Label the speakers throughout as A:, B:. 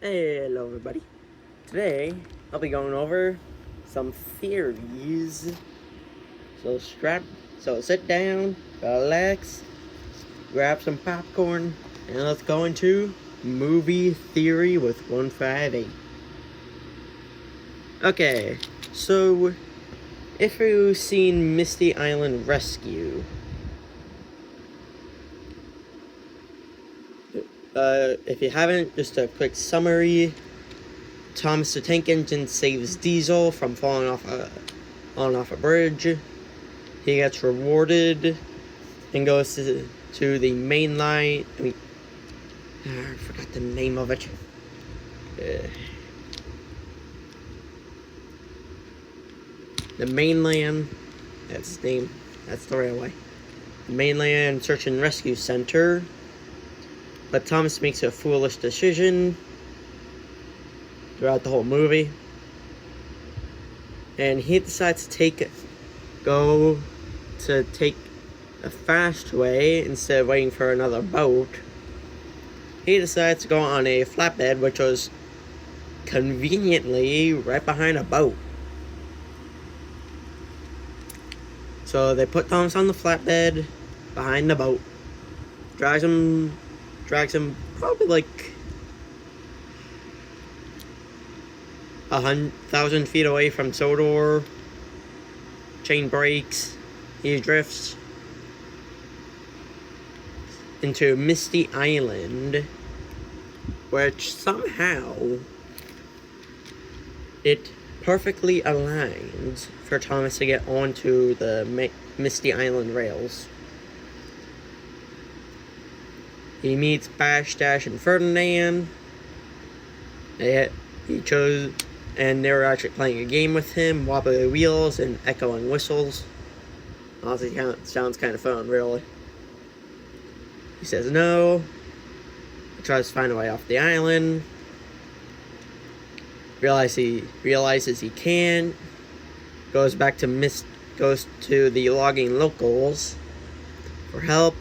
A: Hello everybody. Today I'll be going over some theories. So sit down, relax, grab some popcorn, and let's go into movie theory with 158. Okay, so if you've seen Misty Island Rescue, if you haven't, just a quick summary. Thomas the Tank Engine saves Diesel from falling off a bridge. He gets rewarded and goes to the main line. I forgot the name of it. The mainland. That's its name. That's the railway. The mainland Search and Rescue Center. But Thomas makes a foolish decision throughout the whole movie, and he decides to take a fast way instead of waiting for another boat. He decides to go on a flatbed, which was conveniently right behind a boat. So they put Thomas on the flatbed behind the boat, drags him probably like 1,000 feet away from Sodor. Chain breaks. He drifts into Misty Island, which somehow it perfectly aligns for Thomas to get onto the Misty Island rails. He meets Bash, Dash, and Ferdinand. And they were actually playing a game with him, wobbly wheels and echoing whistles. Honestly, sounds kind of fun, really. He says no. He tries to find a way off the island. Realizes he can't. Goes to the logging locals for help.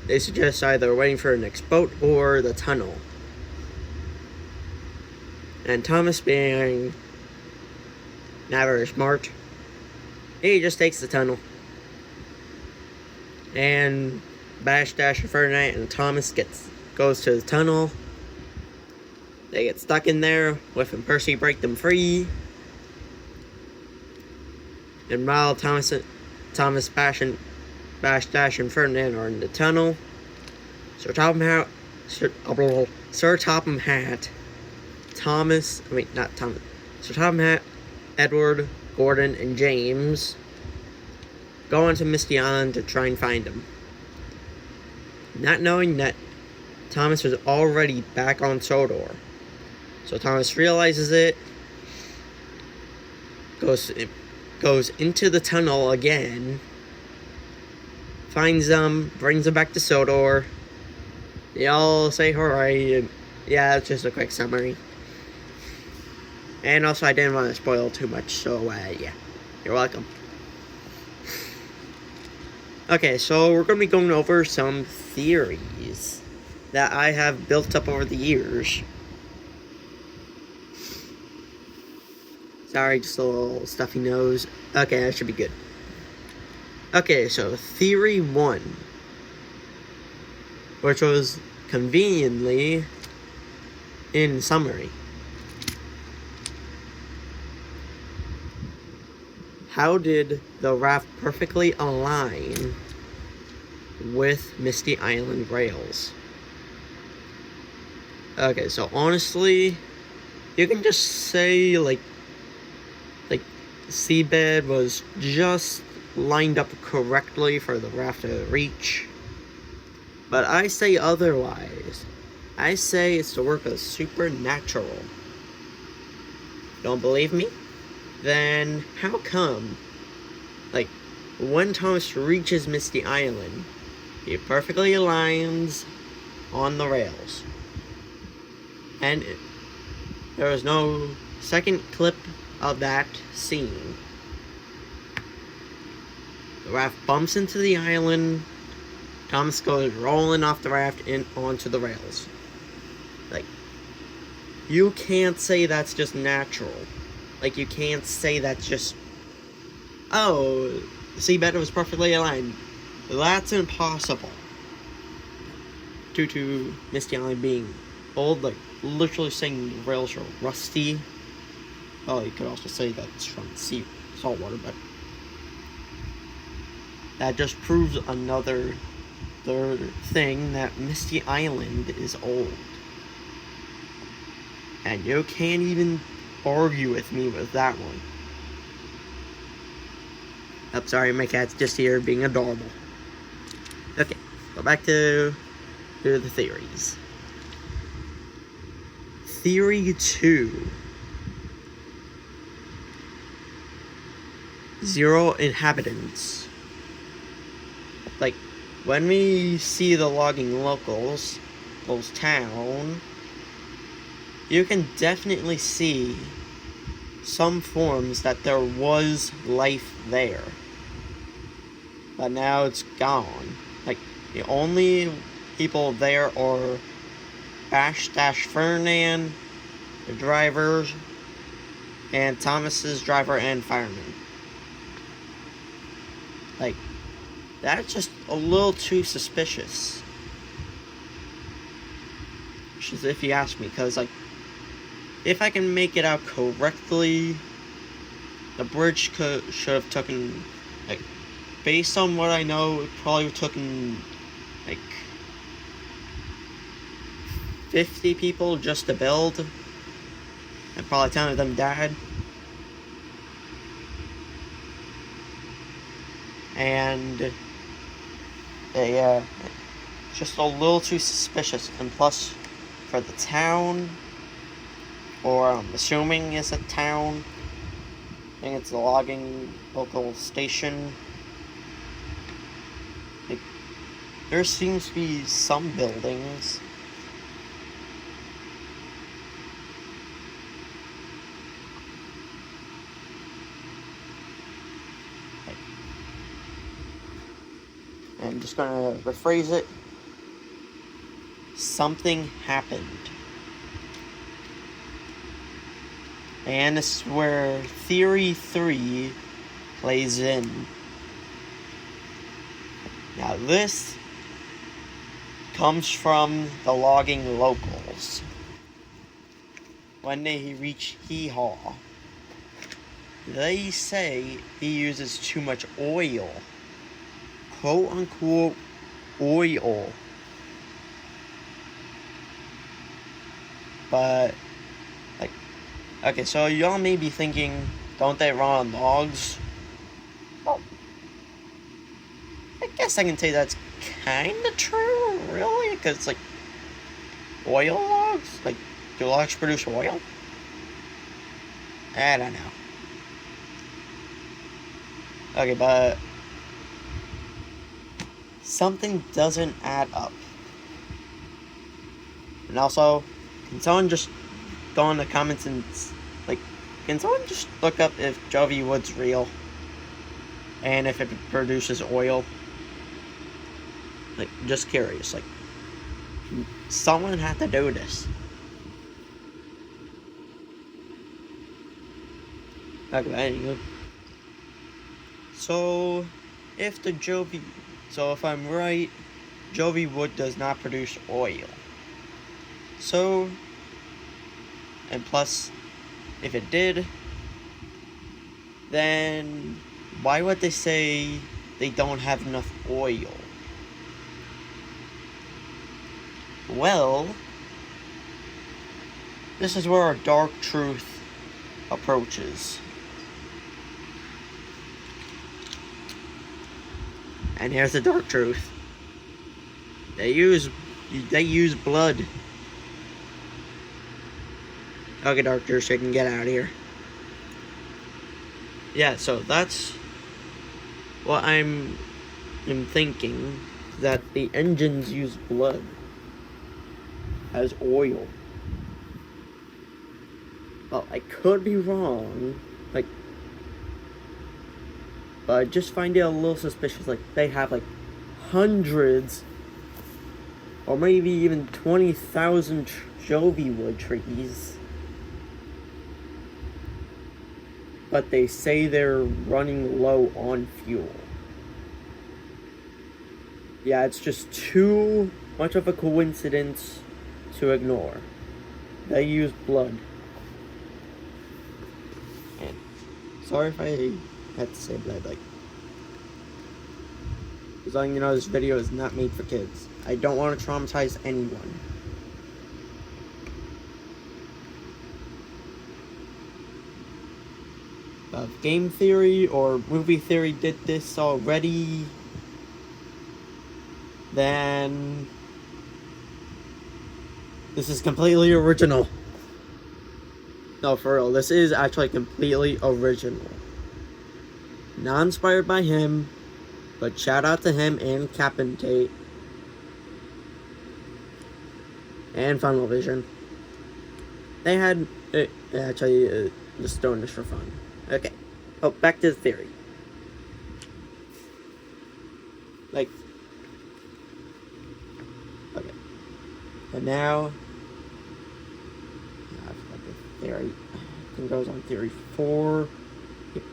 A: They suggest either waiting for the next boat or the tunnel. And Thomas, being not very smart, he just takes the tunnel. And Bash, Dash, and Ferdinand and Thomas goes to the tunnel. They get stuck in there. Whiff and Percy break them free. And while Thomas, Bash, Dash, and Ferdinand are in the tunnel, Sir Topham Hatt, Sir Topham Hatt, Edward, Gordon, and James go onto Misty Island to try and find him. Not knowing that Thomas was already back on Sodor. So Thomas realizes it, goes into the tunnel again, finds them, brings them back to Sodor. They all say hooray, and yeah, it's just a quick summary. And also, I didn't want to spoil too much, so yeah, you're welcome. Okay, so we're going to be going over some theories that I have built up over the years. Sorry, just a little stuffy nose. Okay, that should be good. Okay, so theory 1, which was conveniently in summary. How did the raft perfectly align with Misty Island rails? Okay, so honestly, you can just say like seabed was just lined up correctly for the raft to reach. But I say otherwise. I say it's the work of supernatural. Don't believe me? Then how come, when Thomas reaches Misty Island, he perfectly aligns on the rails? And there was no second clip of that scene. The raft bumps into the island. Thomas goes rolling off the raft and onto the rails. you can't say that's just natural. Like, you can't say that's just, oh, the seabed was perfectly aligned. That's impossible. Due to Misty Island being old, like, literally saying the rails are rusty. Well, you could also say that's from saltwater, but that just proves another thing that Misty Island is old. And you can't even argue with me with that one. I'm sorry, my cat's just here being adorable. Okay, go back to the theories. Theory 2. 0 inhabitants. Like, when we see the logging locals town, you can definitely see some forms that there was life there. But now it's gone. Like, the only people there are Bash-Fernand, the drivers, and Thomas's driver and fireman. Like, that's just a little too suspicious. Which is if you ask me, because, like, if I can make it out correctly, the bridge should have taken, like, based on what I know, it probably would have taken, like, 50 people just to build, and probably 10 of them died. And they, just a little too suspicious. And plus, for the town, or I'm assuming is a town, I think it's the logging local station, like, there seems to be some buildings. I'm just gonna rephrase it. Something happened. And this is where Theory 3 plays in. Now this comes from the logging locals. When they reach Hee Haw, they say he uses too much oil. Quote unquote oil. But, like, okay, so y'all may be thinking, don't they run on logs? Well, I guess I can say that's kinda true, really, because, like, oil logs? Like, do logs produce oil? I don't know. Okay, but something doesn't add up. And also, can someone just go in the comments and, like, can someone just look up if Jovi Wood's real? And if it produces oil? Like, just curious. Like, someone had to do this. Okay, anyway. So, if I'm right, Jovi Wood does not produce oil. So, and plus, if it did, then why would they say they don't have enough oil? Well, this is where our dark truth approaches. And here's the dark truth. They use blood. Okay, dark truth, so you can get out of here. Yeah, so that's what I'm thinking, that the engines use blood as oil. Well, I could be wrong, like, but I just find it a little suspicious. Like, they have, like, hundreds, or maybe even 20,000 Jovi Wood trees. but they say they're running low on fuel. Yeah, it's just too much of a coincidence to ignore. They use blood. And sorry if I had to say blood, like, as long as you know this video is not made for kids. I don't want to traumatize anyone. If game theory or movie theory did this already, then this is completely original. No, for real, this is actually completely original. Not inspired by him, but shout out to him and Captain Tate. And Funnel Vision. They had actually just doing this for fun. Okay. Oh, back to the theory. Like, okay. And now, I forgot the theory. I think I was on theory 4. Yep.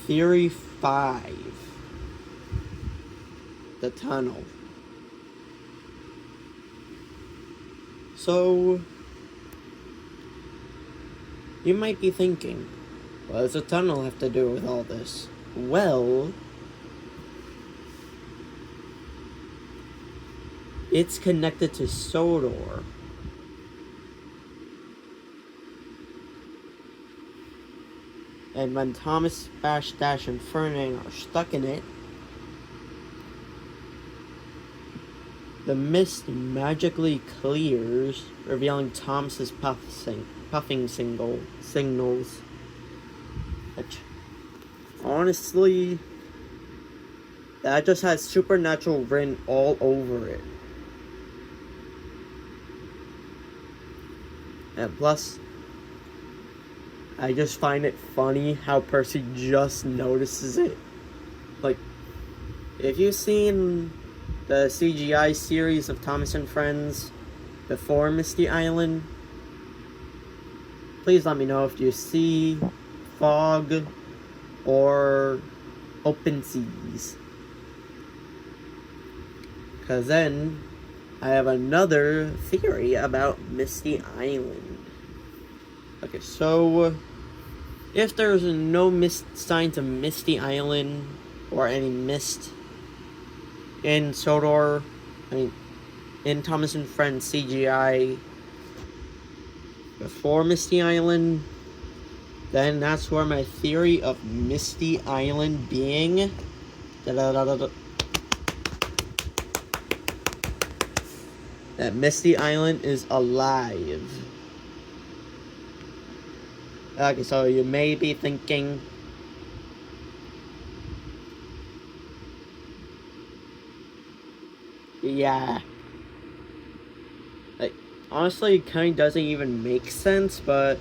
A: Theory 5. The tunnel. So, you might be thinking, what does a tunnel have to do with all this? Well, it's connected to Sodor. And when Thomas, Bash, Dash, and Fernand are stuck in it, the mist magically clears, revealing Thomas's puffing signals. Which, honestly, that just has supernatural written all over it. And plus, I just find it funny how Percy just notices it. Like, if you've seen the CGI series of Thomas and Friends before Misty Island, please let me know if you see fog or open seas. Because then I have another theory about Misty Island. Okay, so if there's no signs of Misty Island or any mist in Sodor, in Thomas and Friends CGI before Misty Island, then that's where my theory of Misty Island being that Misty Island is alive. Okay, so you may be thinking, yeah, like, honestly, it kind of doesn't even make sense, but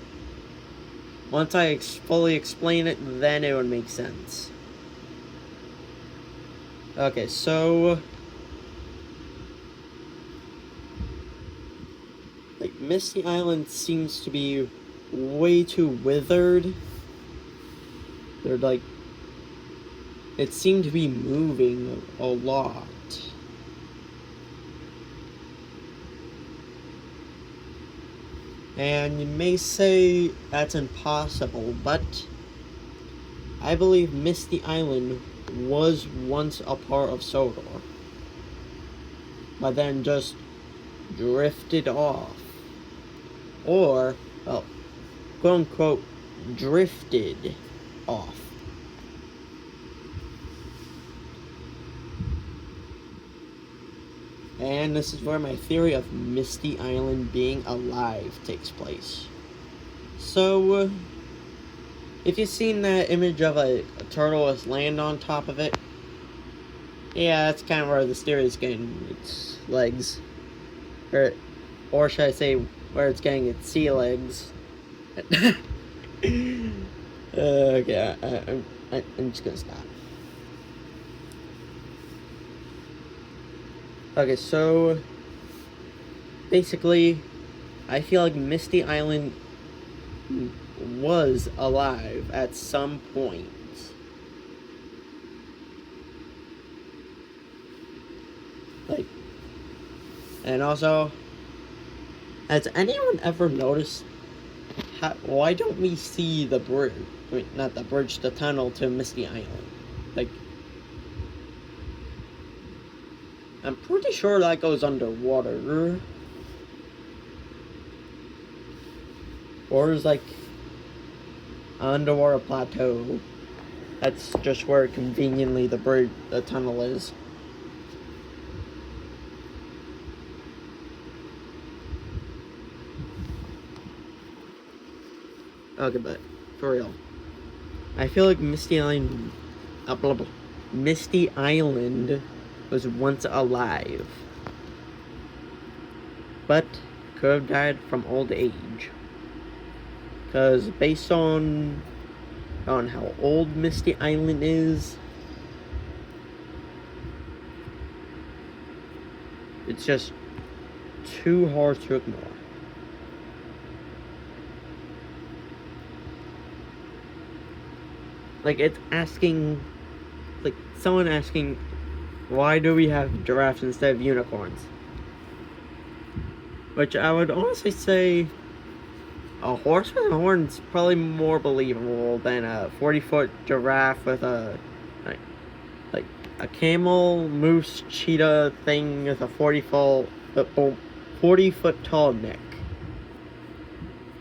A: once I fully explain it, then it would make sense. Okay, so, like, Misty Island seems to be way too withered. They're like, it seemed to be moving a lot. And you may say that's impossible, but I believe Misty Island was once a part of Sodor, but then just drifted off. Or, well, quote unquote, drifted off. And this is where my theory of Misty Island being alive takes place. So, if you've seen that image of a turtle with land on top of it, yeah, that's kind of where this theory is getting its legs. Or should I say, where it's getting its sea legs. Okay, I'm just gonna stop. Okay, so basically, I feel like Misty Island was alive at some point. Like, and also, has anyone ever noticed why don't we see the bridge? I mean, not the bridge, the tunnel to Misty Island. Like, I'm pretty sure that goes underwater. Or is like an underwater plateau. That's just where conveniently the tunnel is. Okay, but for real, I feel like Misty Island was once alive, but could have died from old age. Because based on how old Misty Island is, it's just too hard to ignore. Like, it's asking, like, someone asking, why do we have giraffes instead of unicorns? Which I would honestly say a horse with a horn is probably more believable than a 40-foot giraffe with a like a camel, moose, cheetah thing with a 40-foot tall neck.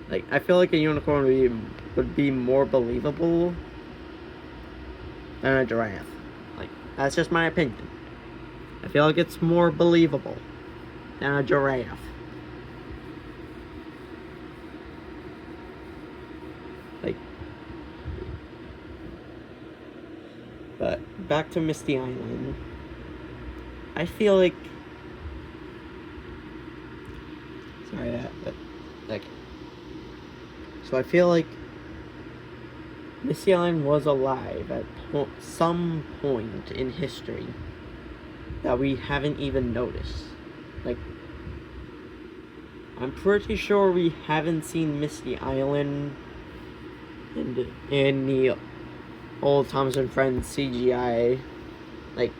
A: Like, I feel like a unicorn would be more believable than a giraffe. Like, that's just my opinion. I feel like it's more believable than a giraffe. Like, but back to Misty Island. I feel like, so I feel like Misty Island was alive at some point in history that we haven't even noticed. Like, I'm pretty sure we haven't seen Misty Island in the old Thomas and Friends CGI. Like,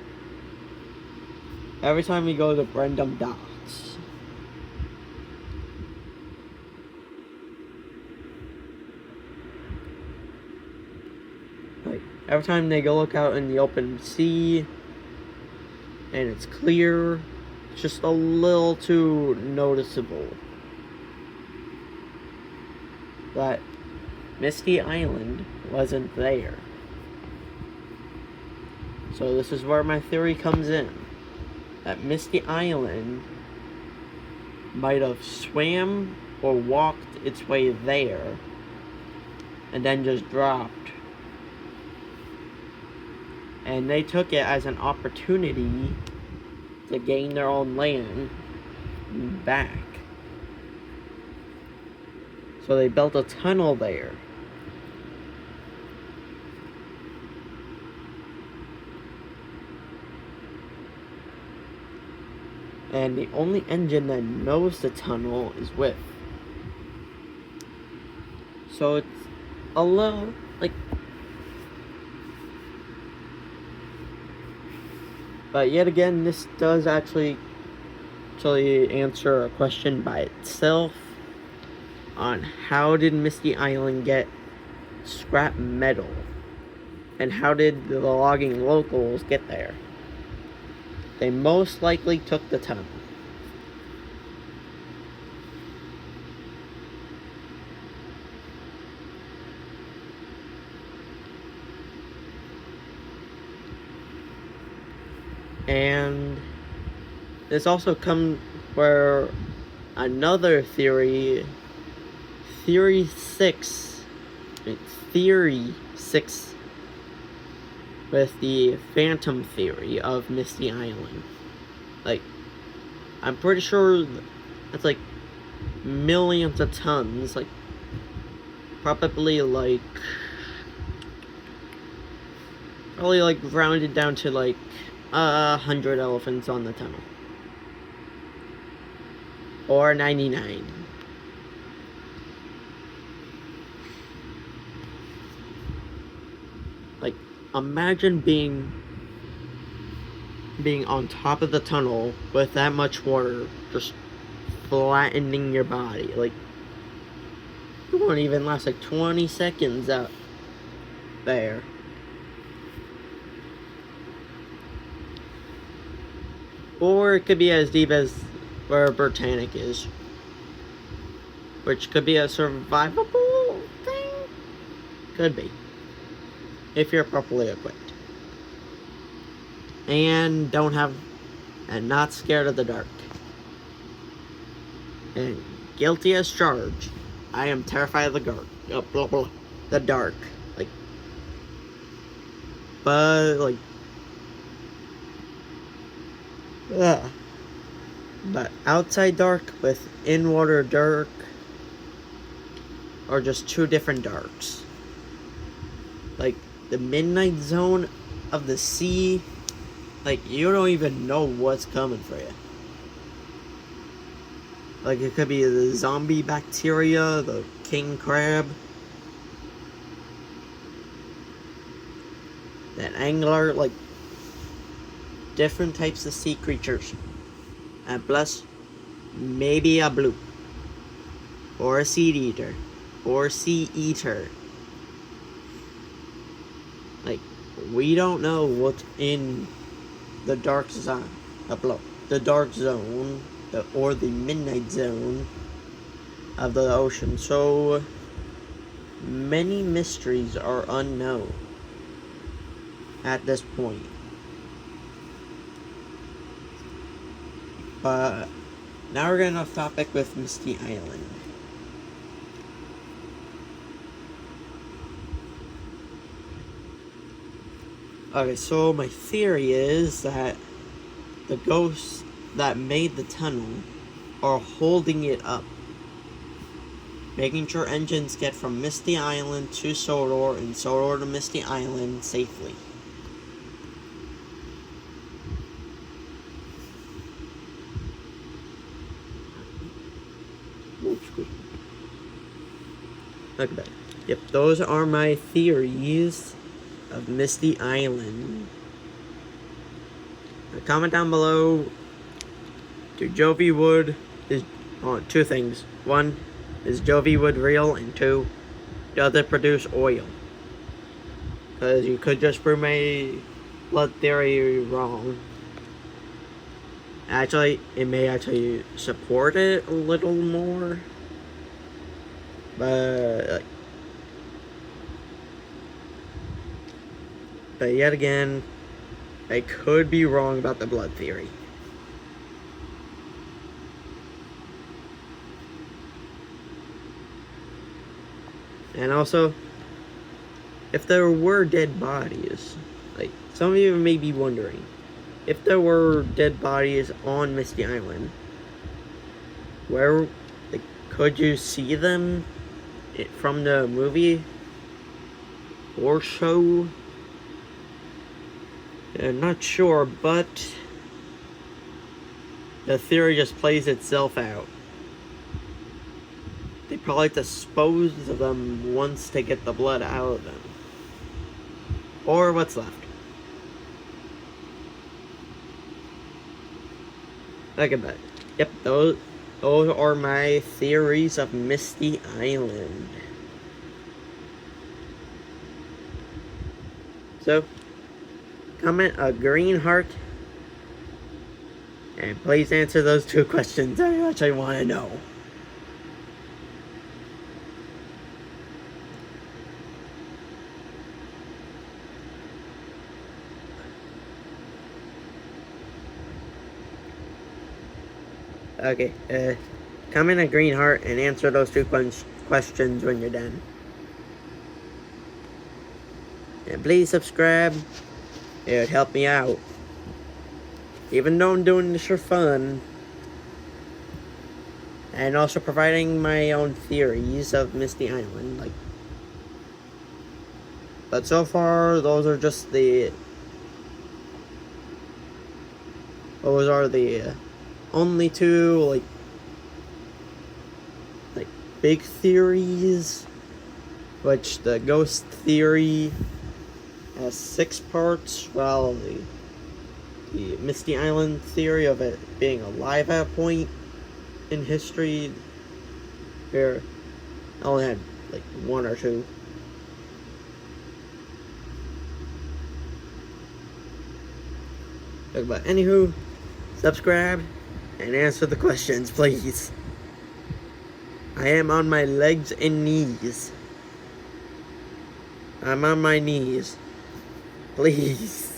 A: every time we go to Brendam Docks, like, every time they go look out in the open sea and it's clear, it's just a little too noticeable that Misty Island wasn't there. So this is where my theory comes in. That Misty Island might have swam or walked its way there and then just dropped. And they took it as an opportunity to gain their own land back. So they built a tunnel there. And the only engine that knows the tunnel is with. So it's a little, like... But yet again, this does actually answer a question by itself on how did Misty Island get scrap metal? And how did the logging locals get there? They most likely took the tunnel. And this also comes where another theory 6 with the phantom theory of Misty Island. Like, I'm pretty sure that's like millions of tons, like probably like rounded down to like 100 elephants on the tunnel, or 99. imagine being on top of the tunnel with that much water just flattening your body. Like, it won't even last like 20 seconds out there. Or it could be as deep as where Britannic is, which could be a survivable thing. Could be, if you're properly equipped and not scared of the dark. And guilty as charged, I am terrified of the dark. The dark, but but outside dark with in-water dark are just two different darks. Like the midnight zone of the sea, like you don't even know what's coming for you. Like it could be the zombie bacteria, the king crab, that angler, like different types of sea creatures. And plus, maybe a bloop, or a seed eater, or sea eater. Like, we don't know what's in the dark zone, the dark zone, or the midnight zone of the ocean. So many mysteries are unknown at this point. But now we're getting off topic with Misty Island. Okay, so my theory is that the ghosts that made the tunnel are holding it up, making sure engines get from Misty Island to Sodor and Sodor to Misty Island safely. Look at that. Yep, those are my theories of Misty Island. Now comment down below. Do Jovi Wood two things. One, is Jovi Wood real? And two, does it produce oil? Because you could just prove my blood theory wrong. Actually, it may actually support it a little more. But yet again, I could be wrong about the blood theory. And also, if there were dead bodies, like some of you may be wondering, if there were dead bodies on Misty Island, where could you see them from the movie or show? I'm not sure, but the theory just plays itself out. They probably dispose of them once to get the blood out of them, or what's left. Look at that. Yep, those are my theories of Misty Island. So, comment a green heart, and please answer those two questions I actually want to know. Okay, comment a green heart and answer those two questions when you're done. And please subscribe. It would help me out. Even though I'm doing this for fun. And also providing my own theories of Misty Island. But so far, those are the only two big theories, which the ghost theory has 6 parts, while the Misty Island theory of it being a lava point in history, where I only had like 1 or 2. But anywho, subscribe and answer the questions, please. I am on my legs and knees. I'm on my knees. Please.